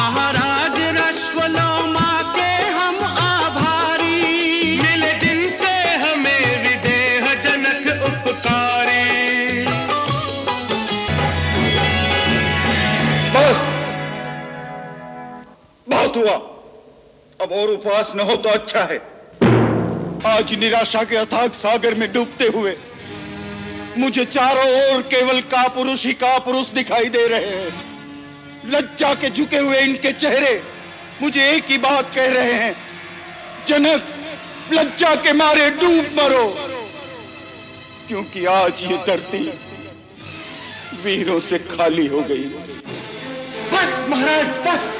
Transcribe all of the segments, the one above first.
महाराज रश्वलोमा के हम आभारी, मिले जिनसे हमें विदेह जनक उपकारी। बस बहुत हुआ, अब और उपवास न हो तो अच्छा है। आज निराशा के अथाग सागर में डूबते हुए मुझे चारों ओर केवल कापुरुष ही कापुरुष दिखाई दे रहे हैं। लज्जा के झुके हुए इनके चेहरे मुझे एक ही बात कह रहे हैं, जनक लज्जा के मारे डूब मरो, क्योंकि आज ये धरती वीरों से खाली हो गई। बस महाराज बस।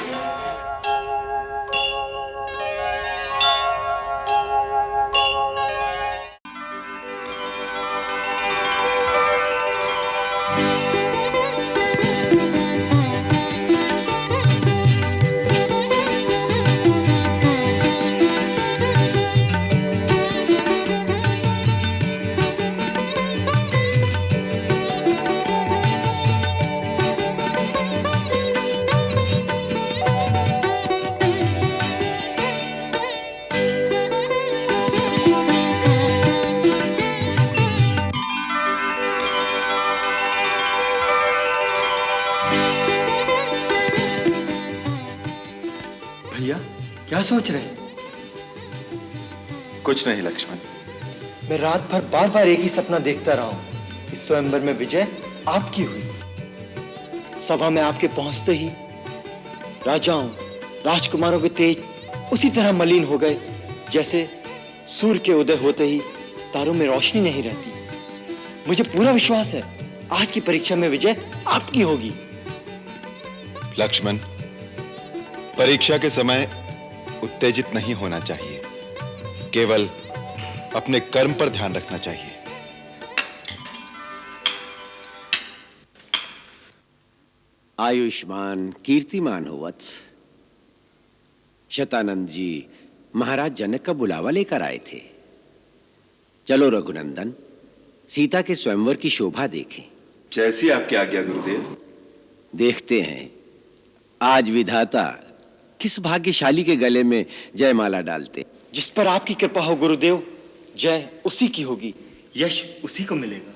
भैया क्या सोच रहे हैं? कुछ नहीं लक्ष्मण। मैं रात भर बार बार एक ही सपना देखता रहा हूं कि स्वयंवर में विजय आपकी हुई। सभा में आपके पहुंचते ही राजाओं राजकुमारों के तेज उसी तरह मलिन हो गए जैसे सूर्य के उदय होते ही तारों में रोशनी नहीं रहती। मुझे पूरा विश्वास है आज की परीक्षा में विजय आपकी होगी। लक्ष्मण, परीक्षा के समय उत्तेजित नहीं होना चाहिए, केवल अपने कर्म पर ध्यान रखना चाहिए। आयुष्मान कीर्तिमान हो वत्स। शतानंद जी महाराज जनक का बुलावा लेकर आए थे। चलो रघुनंदन, सीता के स्वयंवर की शोभा देखें। जैसी आपकी आज्ञा गुरुदेव। देखते हैं आज विधाता किस भाग्यशाली के गले में जयमाला डालते। जिस पर आपकी कृपा हो गुरुदेव, जय उसी की होगी, यश उसी को मिलेगा।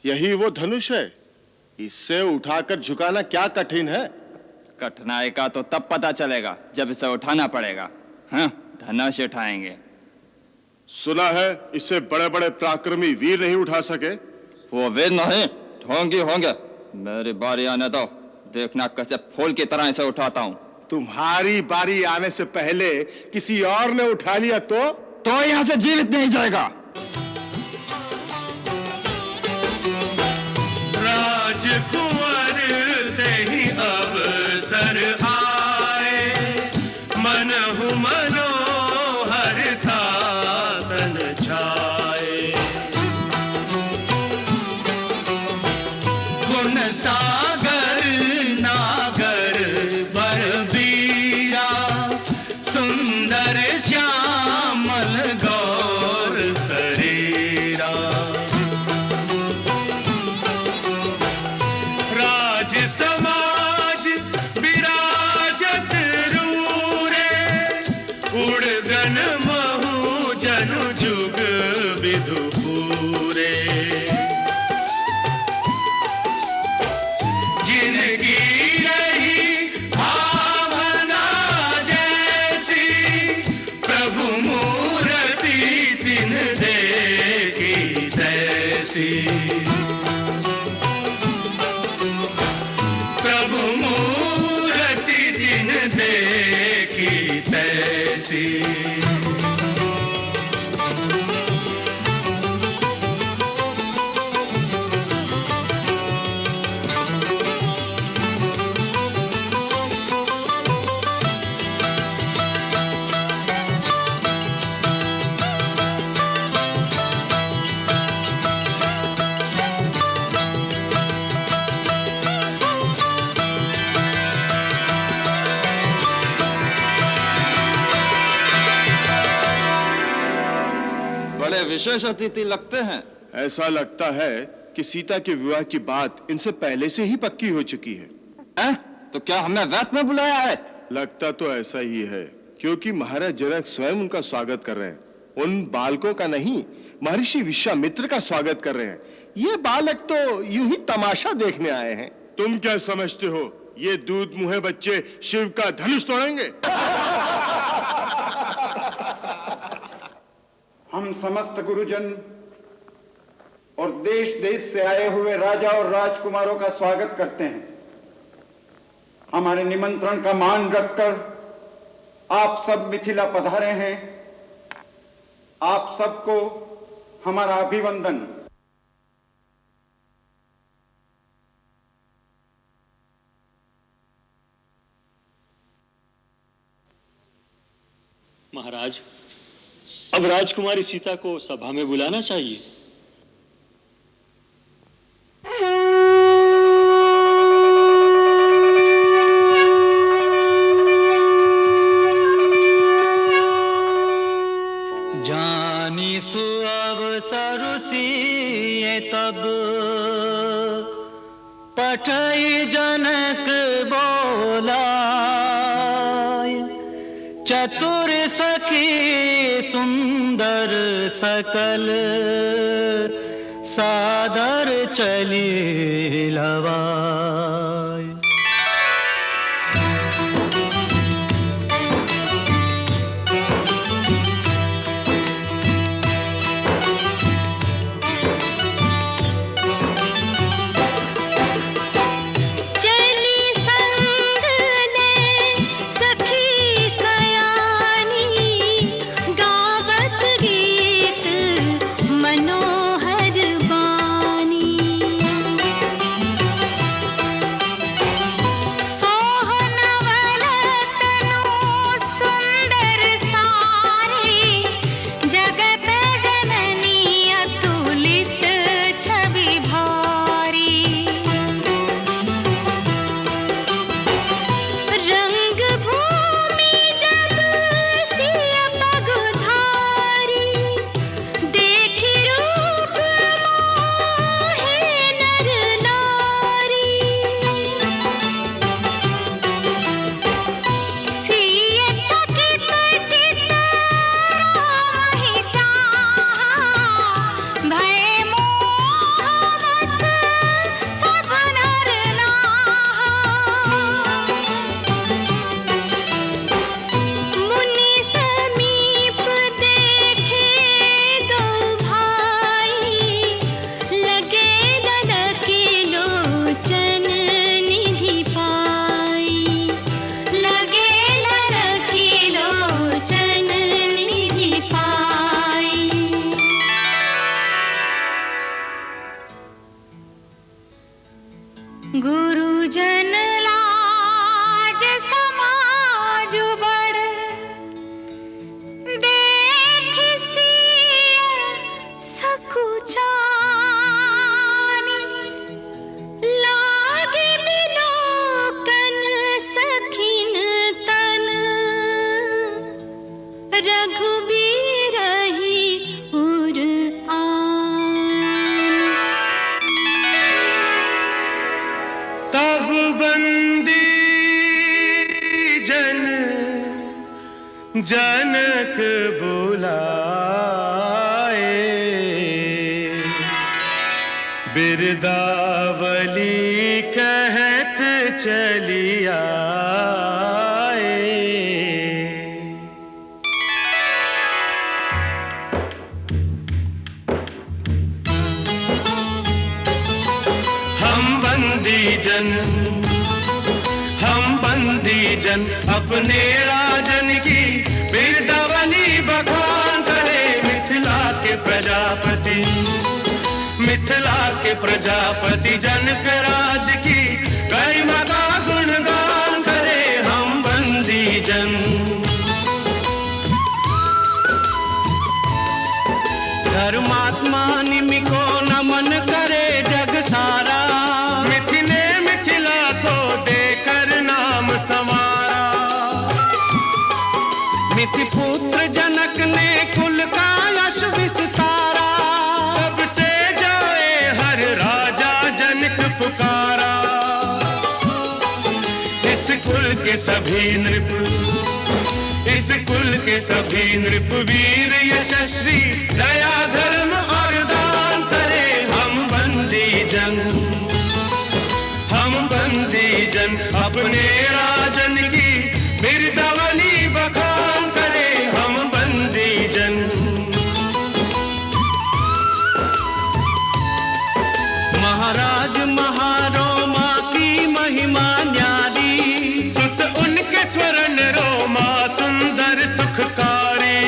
यही वो धनुष है, इससे उठाकर झुकाना क्या कठिन है? कठिनाई का तो तब पता चलेगा जब इसे उठाना पड़ेगा। हाँ, धनुष उठाएंगे। सुना है इससे बड़े बड़े पराक्रमी वीर नहीं उठा सके। वो वीर नहीं, ढोंगी होंगे। मेरी बारी आने दो, देखना कैसे फूल की तरह इसे उठाता हूँ। तुम्हारी बारी आने से पहले किसी और ने उठा लिया तो यहाँ से जीवित नहीं जाएगा। राजकुंवर तेहि अवसर आए, मनहु मनोरथ कर श्यामल गौर शरीरा। राज समाज विराजत रूरे, उड़गन महु जनु जुग विधु पूरे। जिनकी रही भावना जैसी, प्रभु मूर्ति तिन देखी तैसी। प्रभु मूर्ति तिन देखी तैसी। बड़े विशेष अतिथि लगते हैं। ऐसा लगता है कि सीता के विवाह की बात इनसे पहले से ही पक्की हो चुकी है। तो क्या हमें वैत में बुलाया है? लगता तो ऐसा ही है, क्योंकि महाराज जनक स्वयं उनका स्वागत कर रहे हैं। उन बालकों का नहीं, महर्षि विश्वामित्र का स्वागत कर रहे हैं। ये बालक तो यूं ही तमाशा देखने आए हैं। तुम क्या समझते हो, ये दूध मुहे बच्चे शिव का धनुष तोड़ेंगे? हम समस्त गुरुजन और देश देश से आए हुए राजा और राजकुमारों का स्वागत करते हैं। हमारे निमंत्रण का मान रखकर आप सब मिथिला पधारे हैं। आप सबको हमारा अभिवंदन। महाराज, अब राजकुमारी सीता को सभा में बुलाना चाहिए। जानी सुअवसर सिए तब, पठई जनक बोला। चतुर सखी सुंदर सकल, सादर चली लवाय। जनक बुलाए, बिरदावली कहत चली आए। हम बंदी जन अपने राजन की बिरदावली बखान करे। मिथिला के प्रजापति जनक राज की गरिमा का गुणगान करे। हम बंदी जन धर्मात्मा निमि को नमन करे जग सारा। मिथिने मिथिला को देकर नाम संवारा। मिथि पुत्र जनक ने कुल का यश विस्तारा। तब से जाए हर राजा जनक पुकारा। इस कुल के सभी नृप वीर यशस्वी दया धर्म और दान करे। हम बंदी जन अपने राजन की बिरदावली बखान करे। हम बंदी जन महाराज महारोमा की महिमा न्यारी। सुत उनके स्वर्ण रोमा सुंदर सुखकारी।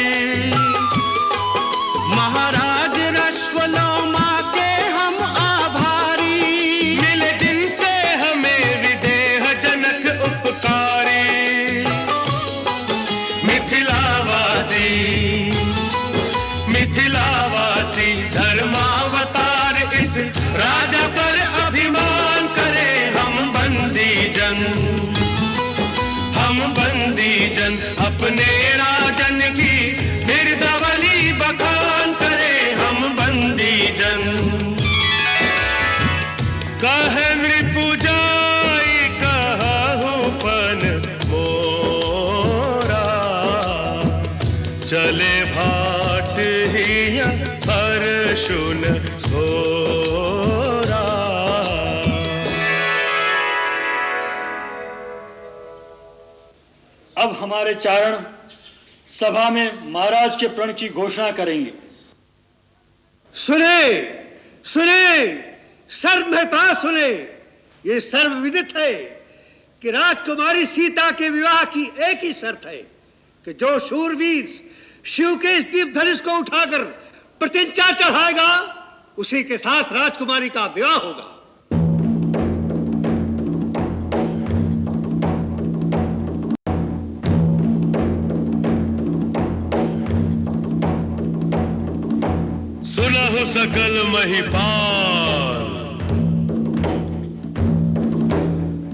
महाराज रश्वलोमा के हम आभारी। मिले जिनसे हमें विदेह जनक उपकारी। मिथिलावासी धर्मावतार इस राजा पर अभिमान करे। हम बंदी जन अपने राजन की बिरदावली बखान करे। हम बंदी जन कहे नृपु जाई कहु पन मोरा। चले भाट हिया पर सुन घोरा। अब हमारे चारण सभा में महाराज के प्रण की घोषणा करेंगे। सुने सर्व में प्राण सुने। ये सर्वविदित है कि राजकुमारी सीता के विवाह की एक ही शर्त है कि जो शूरवीर शिव के इस दीप धनुष को उठाकर प्रतिज्ञा चढ़ाएगा उसी के साथ राजकुमारी का विवाह होगा। सुनहु सकल महिपाल,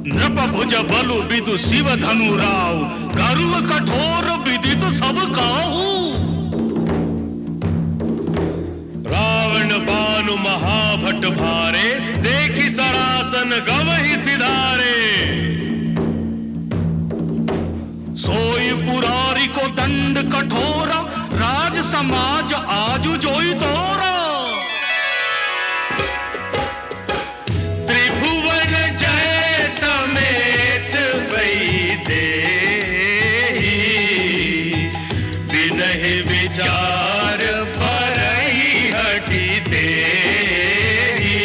नृप भुज बलु विदु शिव धनु राव। करुव कठोर विदित सब काहू। रावण बानु महाभट भारे, देखी सरासन गवहि सिधारे। सोई पुरारी को दंड कठोर, राज समाज आजु जोई तोरा। त्रिभुवन जय समेत वैदेही। बिनहि विचार भरहि हटि देहि।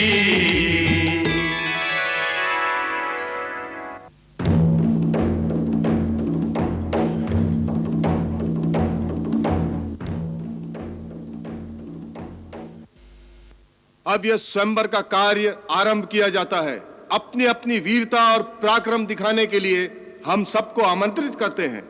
अब यह स्वयंवर का कार्य आरंभ किया जाता है। अपनी अपनी वीरता और पराक्रम दिखाने के लिए हम सबको आमंत्रित करते हैं।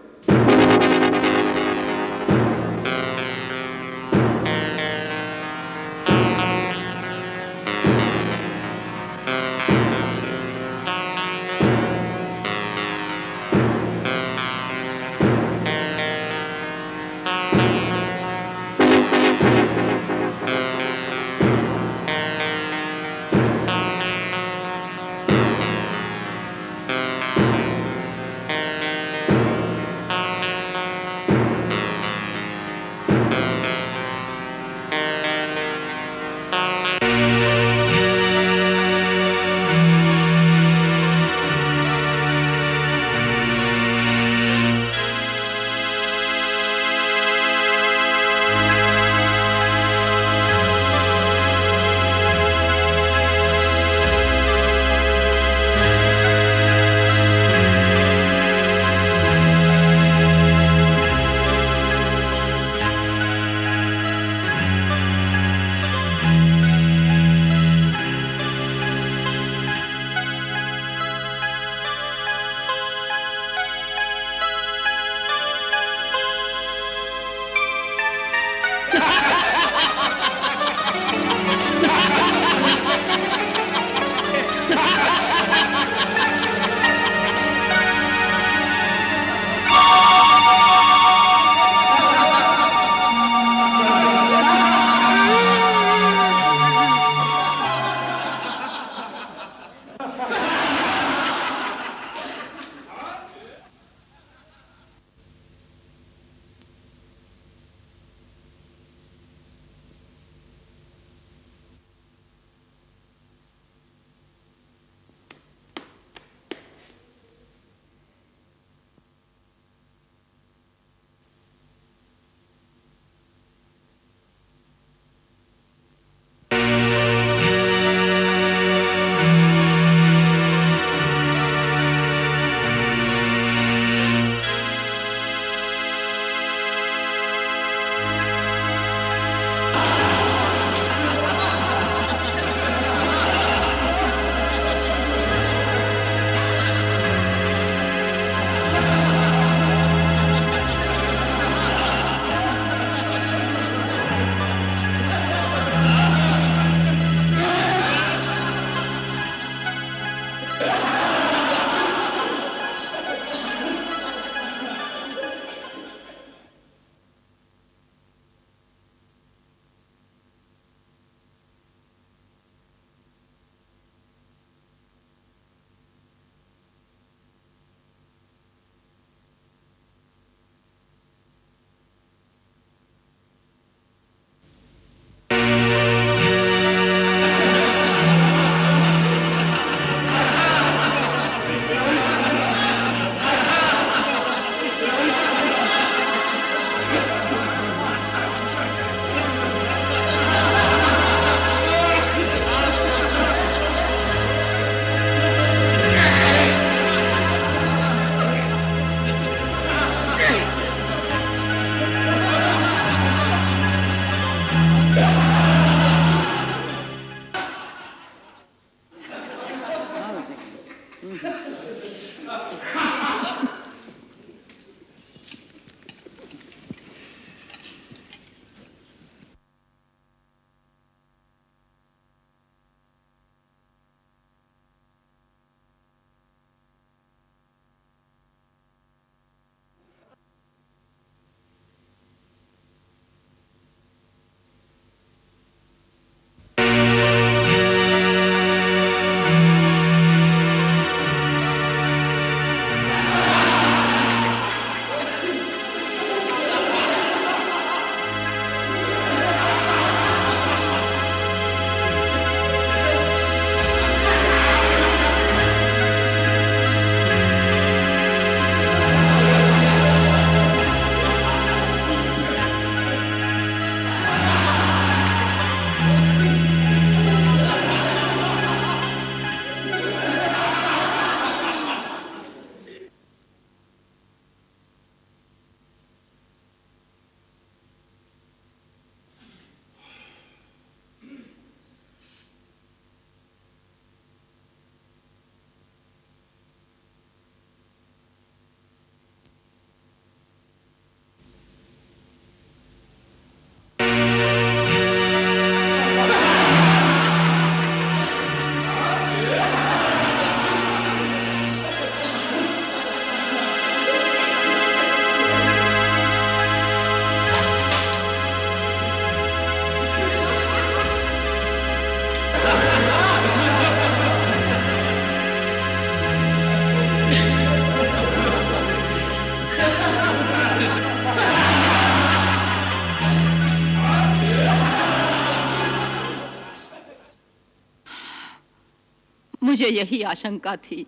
मुझे यही आशंका थी,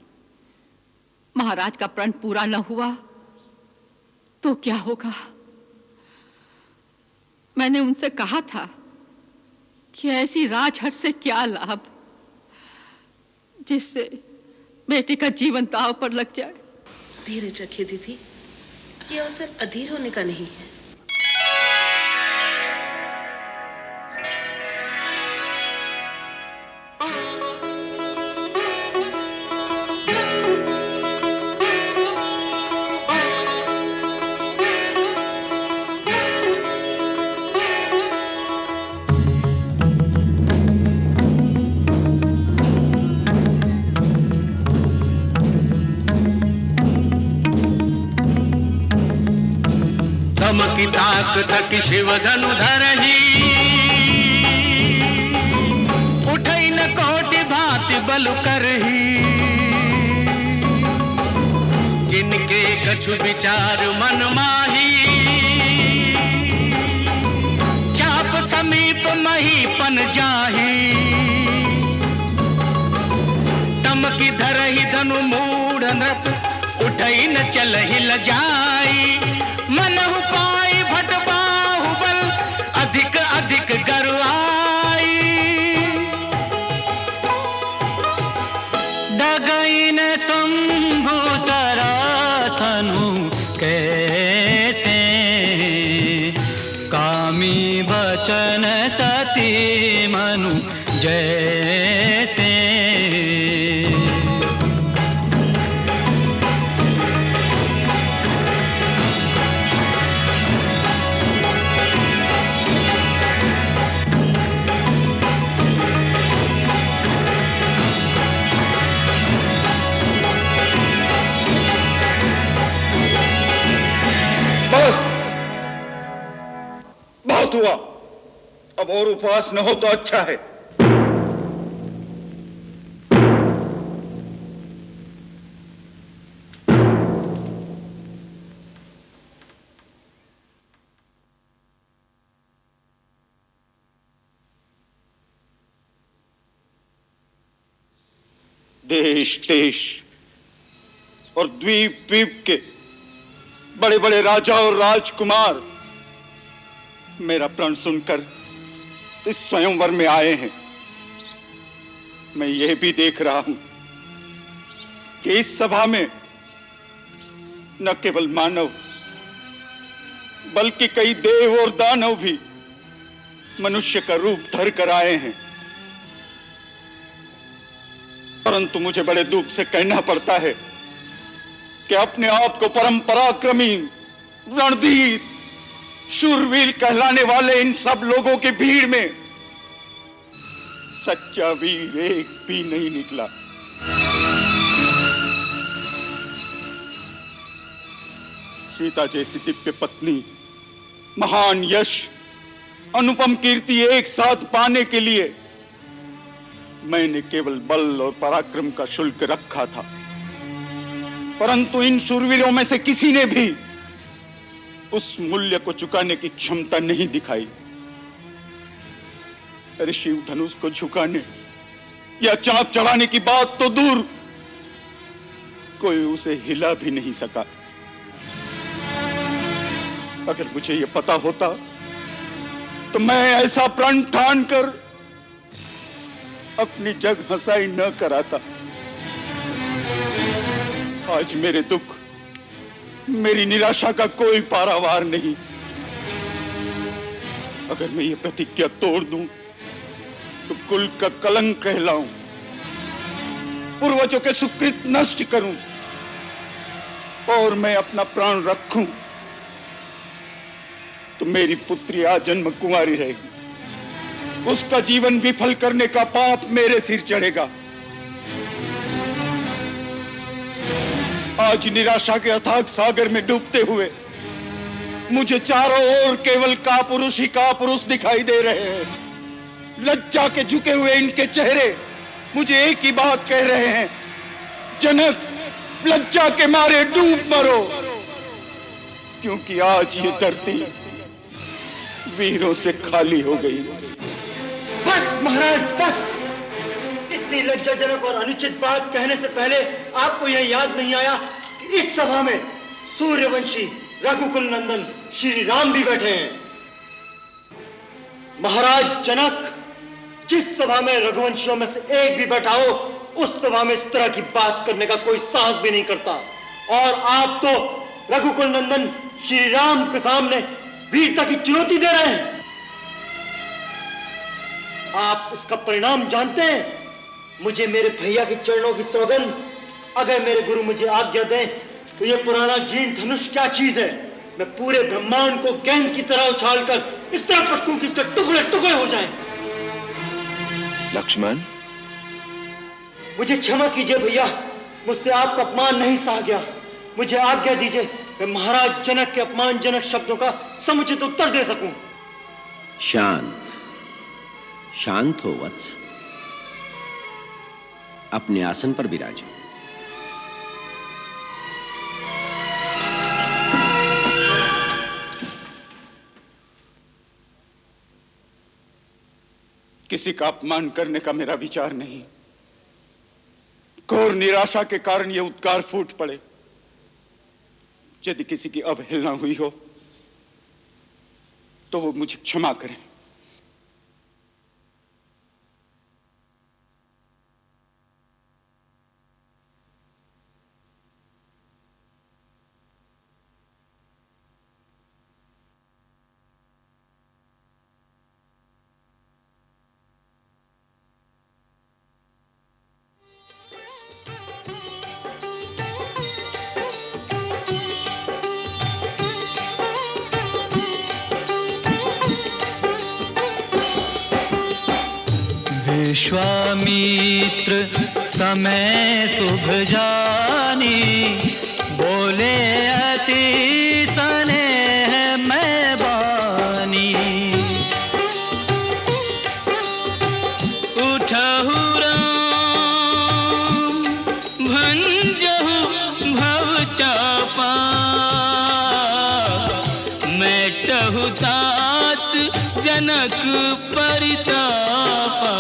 महाराज का प्रण पूरा न हुआ तो क्या होगा। मैंने उनसे कहा था कि ऐसी राजहट से क्या लाभ जिससे बेटे का जीवन दांव पर लग जाए। धीरज रखिए दीदी, ये अवसर अधीर होने का नहीं है। की ताक तक शिव धनु धरही, उठई न कोटि भांति बलु करही। जिनके कछु विचार मन माही, चाप समीप महीपन जाही। तमकी धरही धनु मूढ़ नृप, उठई न चलहि लजाई। मनहु पाई भट बाहुबल, अधिक अधिक गरुआई। डगई न शंभु सरासनु कैसे, कामी बचन सती मनु जैसे। बस बहुत हुआ, अब और उपवास न हो तो अच्छा है। देश देश और द्वीप द्वीप के बड़े बड़े राजा और राजकुमार मेरा प्रण सुनकर इस स्वयंवर में आए हैं। मैं यह भी देख रहा हूं कि इस सभा में न केवल मानव बल्कि कई देव और दानव भी मनुष्य का रूप धर कर आए हैं। परंतु मुझे बड़े दुख से कहना पड़ता है कि अपने आप को परम पराक्रमी, रणधीर, शूरवीर कहलाने वाले इन सब लोगों की भीड़ में सच्चा वीर एक भी नहीं निकला। सीता जैसी दिव्य पत्नी, महान यश, अनुपम कीर्ति एक साथ पाने के लिए मैंने केवल बल और पराक्रम का शुल्क रखा था। परंतु इन शूरवीरों में से किसी ने भी उस मूल्य को चुकाने की क्षमता नहीं दिखाई। अरे शिव धनुष को झुकाने या चाप चढ़ाने की बात तो दूर, कोई उसे हिला भी नहीं सका। अगर मुझे यह पता होता तो मैं ऐसा प्रण ठान कर अपनी जग हंसाई न कराता। आज मेरे दुख, मेरी निराशा का कोई पारावार नहीं। अगर मैं ये प्रतिज्ञा तोड़ दूं तो कुल का कलंक कहलाऊं, पूर्वजों के सुकृत नष्ट करूं और मैं अपना प्राण रखूं तो मेरी पुत्री आजन्म कुंवारी रहेगी। उसका जीवन विफल करने का पाप मेरे सिर चढ़ेगा। आज निराशा के अथाग सागर में डूबते हुए मुझे चारों ओर केवल कापुरुष ही कापुरुष दिखाई दे रहे हैं। लज्जा के झुके हुए इनके चेहरे मुझे एक ही बात कह रहे हैं, जनक, लज्जा के मारे डूब मरो, क्योंकि आज ये धरती वीरों से खाली हो गई। बस महाराज बस, इतनी लज्जाजनक और अनुचित बात कहने से पहले आपको यह याद नहीं आया कि इस सभा में सूर्यवंशी रघुकुल नंदन श्री राम भी बैठे हैं। महाराज जनक, जिस सभा में रघुवंशियों में से एक भी बैठा हो, उस सभा में इस तरह की बात करने का कोई साहस भी नहीं करता। और आप तो रघुकुल नंदन श्री राम के सामने वीरता की चुनौती दे रहे हैं। आप इसका परिणाम जानते हैं? मुझे मेरे भैया के चरणों की सौगंध, अगर मेरे गुरु मुझे आज्ञा दें तो ये पुराना जीर्ण धनुष क्या चीज है। मैं पूरे ब्रह्मांड को गेंद की तरह उछालकर इस तरह पटकूं कि इसके टुकड़े टुकड़े हो जाएं। लक्ष्मण, मुझे क्षमा कीजिए भैया, मुझसे आपका अपमान नहीं सहा गया। मुझे आज्ञा दीजिए मैं महाराज जनक के अपमानजनक शब्दों का समुचित उत्तर दे सकूं। शांत शांत हो वत्स, अपने आसन पर विराजो। किसी का अपमान करने का मेरा विचार नहीं। घोर निराशा के कारण ये उद्गार फूट पड़े। यदि किसी की अवहेलना हुई हो तो वो मुझे क्षमा करें। विश्वामित्र समय शुभ जानी, बोले अति स्नेह मैं बानी। उठहु राम भंजहु भव चापा, मेटहु तात जनक परितापा।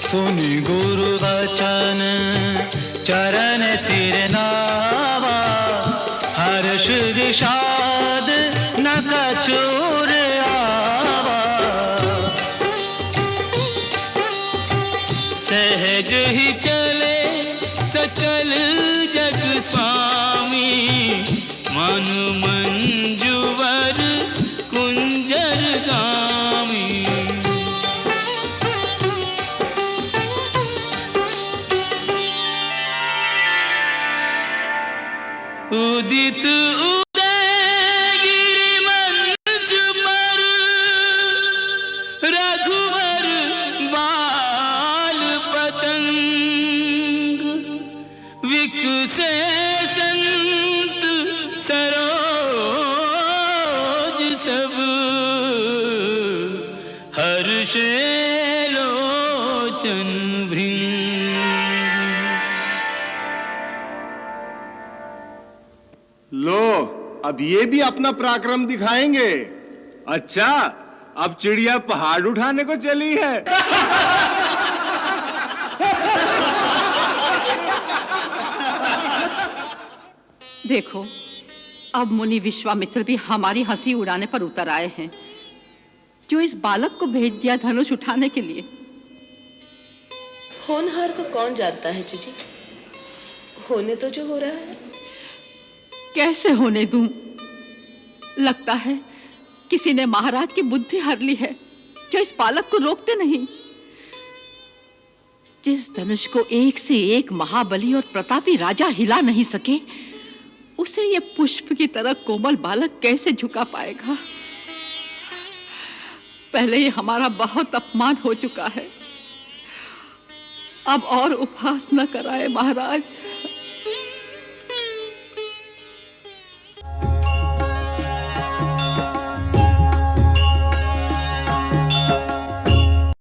सुनि गुरु वचन चरण सिर नावा, हर्ष विषाद न कछुर आवा। सहज ही चले सकल जग स्वामी, मन मंजुवर कुंजर गामी। उदित उदय गिरि मंच पर, रघुवर बाल पतंग। विकसे संत सरोज सब, हर्षे लोचन भृंग। लो, अब ये भी अपना पराक्रम दिखाएंगे। अच्छा, अब चिड़िया पहाड़ उठाने को चली है। देखो, अब मुनि विश्वामित्र भी हमारी हंसी उड़ाने पर उतर आए हैं, जो इस बालक को भेज दिया धनुष उठाने के लिए। होनहार को कौन जानता है जीजी, होने तो जो हो रहा है। कैसे होने दूं? लगता है किसी ने महाराज की बुद्धि हर ली है, जो इस बालक को रोकते नहीं। जिस धनुष को एक से एक महाबली और प्रतापी राजा हिला नहीं सके, उसे ये पुष्प की तरह कोमल बालक कैसे झुका पाएगा? पहले ही हमारा बहुत अपमान हो चुका है, अब और उपहास न कराए महाराज।